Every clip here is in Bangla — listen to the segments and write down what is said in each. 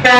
এই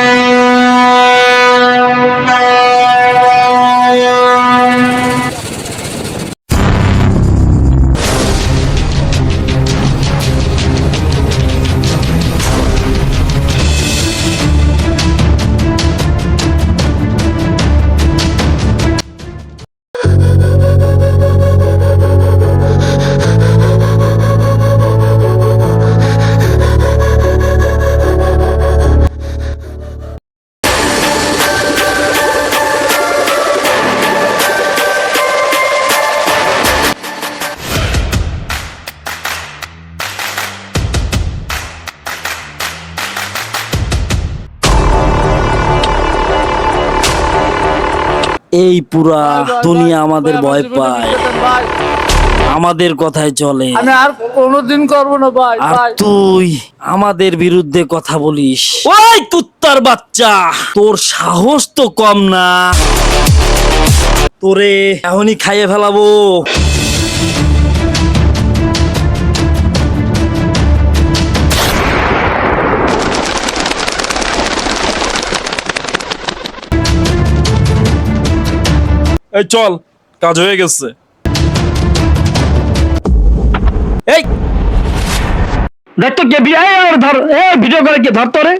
পুরা দুনিয়া আমাদের ভয় পায়, আমাদের কথায় চলে। আমি আর কোনোদিন করবো না ভাই। আর তুই আমাদের বিরুদ্ধে কথা বলিস? ওই কুত্তার বাচ্চা, তোর সাহস তো কম না। তোরে এখনই খাইয়ে ফেলাবো। এই চল, কাজ হয়ে গেছে। এই দেখ তো কে বিয়ে আর ধর, এই ভিডিও করে কে ধর তোরে।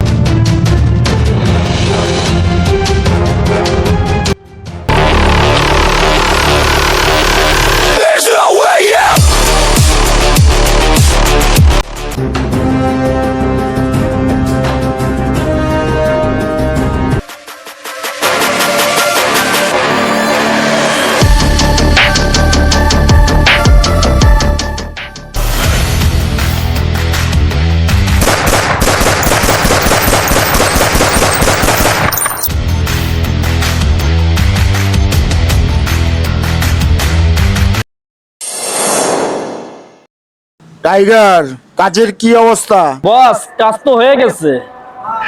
টাইগার, কাজের কি অবস্থা? বস, কাজ তো হয়ে গেছে।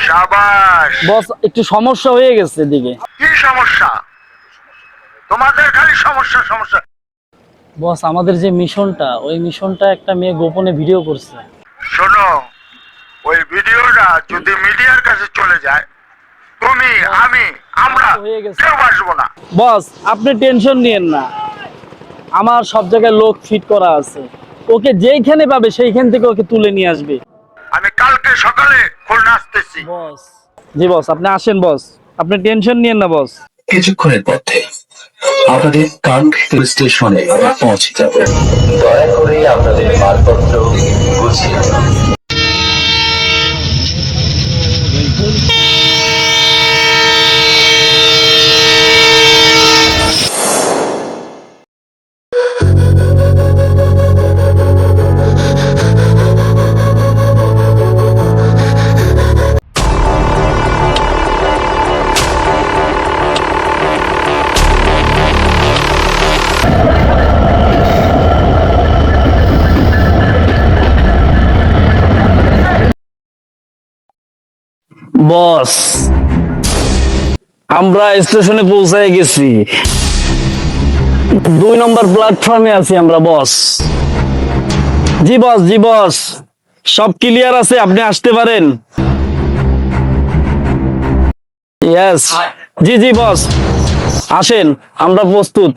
শাবাশ। বস, একটু সমস্যা হয়ে গেছে এদিকে। কি সমস্যা? তোমাদের খালি সমস্যা সমস্যা। বস, আমাদের যে মিশনটা, ওই মিশনটা একটা মেয়ে গোপনে ভিডিও করছে। শোনো, ওই ভিডিওটা যদি মিডিয়ার কাছে চলে যায়, তুমি আমরা হয়ে গেছে। কেউ বাঁচবো না। বস, আপনি টেনশন নিয়েন না, আমার সব জায়গায় লোক ফিট করা আছে। ওকে যেইখানে পাবে সেইখান থেকে ওকে তুলে নিয়ে আসবে। আমি কালকে সকালে খুলনা আসতেছি। বস, জি বস, আপনি আসেন বস, আপনি টেনশন নিয়েন না বস। কিছুক্ষণের মধ্যে আপনাদের কাঙ্ক্ষিত স্টেশনে পৌঁছে যাব। দয়া করে আপনাদের মালপত্র গুছিয়ে নিন। বস, আমরা স্টেশনে পৌঁছায় গেছি। 2 নম্বর প্ল্যাটফর্মে আছি আমরা বস। জি বস, জি বস, সব ক্লিয়ার আছে, আপনি আসতে পারেন। ইয়েস, জি জি বস, আসেন, আমরা প্রস্তুত।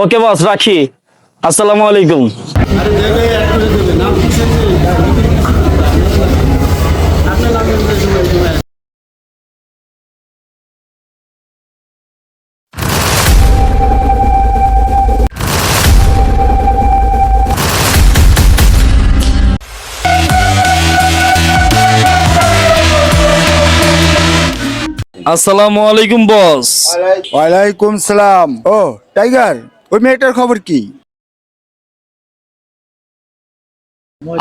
ওকে বস, রাখি। আসসালামু আলাইকুম। আসসালামু আলাইকুম বস। ওয়ালাইকুম সালাম। ও টাইগার, ওই মেয়েটার খবর কি?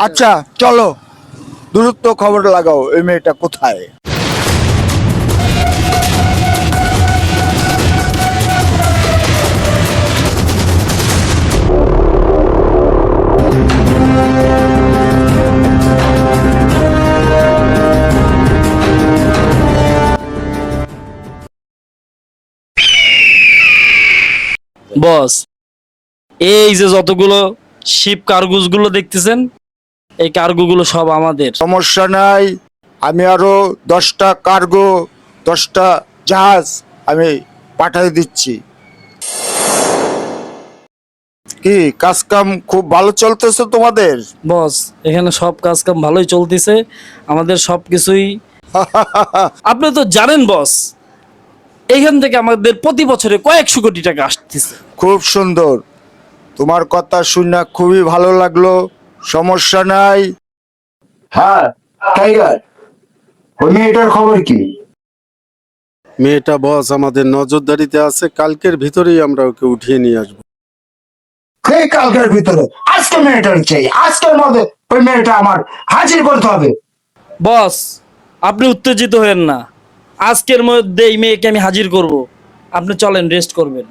আচ্ছা চলো, দ্রুত খবর লাগাও, ওই মেয়েটা কোথায়? বস, এই যে যতগুলো শিপ কার্গোস গুলো দেখতেছেন, এই কার্গো গুলো সব আমাদের। সমস্যা নাই, আমি আরো 10টা কার্গো 10টা জাহাজ আমি পাঠিয়ে দিচ্ছি। কি কাজ কাম খুব ভালো চলতেছে তোমাদের? বস, এখানে সব কাজ কাম ভালোই চলতেছে, আমাদের সব কিছুই আপনি তো জানেন বস, এইখান থেকে আমাদের প্রতি বছরে কয়েকশো কোটি টাকা আসতেছে। খুব সুন্দর, তোমার কথা শুনে খুবই ভালো লাগলো। সমস্যা নাই। হ্যাঁ টাইগার, ওই মেয়েটার খবর কি? মেয়েটা বস আমাদের নজরদারিতে আছে, কালকের ভিতরেই আমরা ওকে উঠিয়ে নিয়ে আসবো। কে কালকের ভিতরে? আজকে মেয়েটার চাই, আজকের মধ্যে ওই মেয়েটা আমার হাজির করতে হবে। বস, আপনি উত্তেজিত হয়েন না, আজকের মধ্যে এই মেয়েকে আমি হাজির করব। আপনি চলেন, রেস্ট করবেন।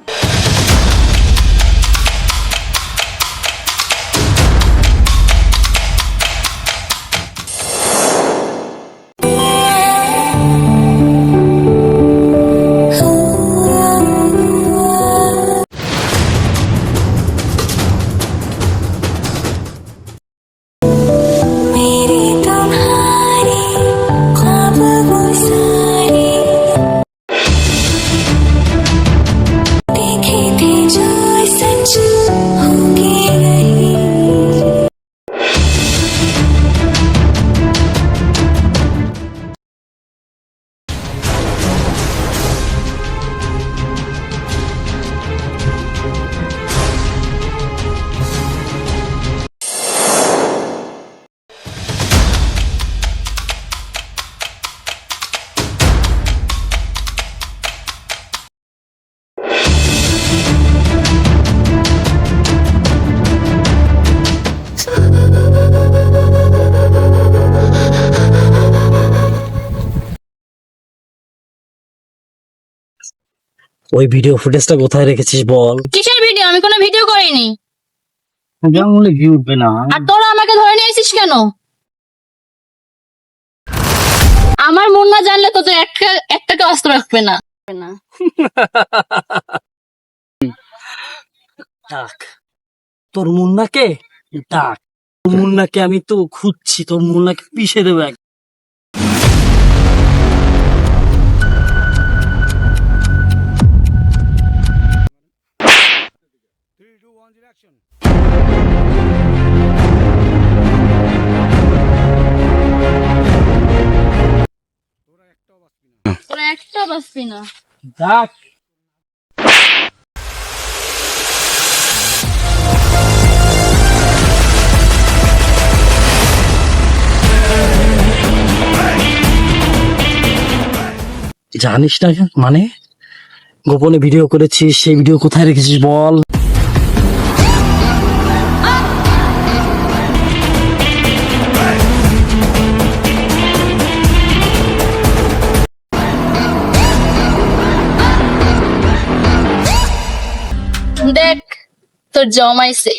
मेरी तुम्हारी ख्वाब वो सारे देखे थे जो सच होंगे नहीं। ওই ভিডিও ফুটেজটা কোথায় রেখেছিস বল? কিসের ভিডিও? আমি কোনো ভিডিও করিনি। জানলে কি উঠবে না? আর তোরা আমাকে ধরে নিয়েছিস কেন? আমার মন না জানলে তোদের একটাকে অস্ত্র রাখবে না। ডাক তোর মুন্নাকে, ডাক তোর মুন্নাকে, আমি তো খুঁজছি, তোর মুন্নাকে পিষে দেবে। তোরা একটা বাঁচবি না। ডাক। জানিস না মানে গোপনে ভিডিও করেছিস, সেই ভিডিও কোথায় রেখেছিস বল? দেখ তোর জমাইছে।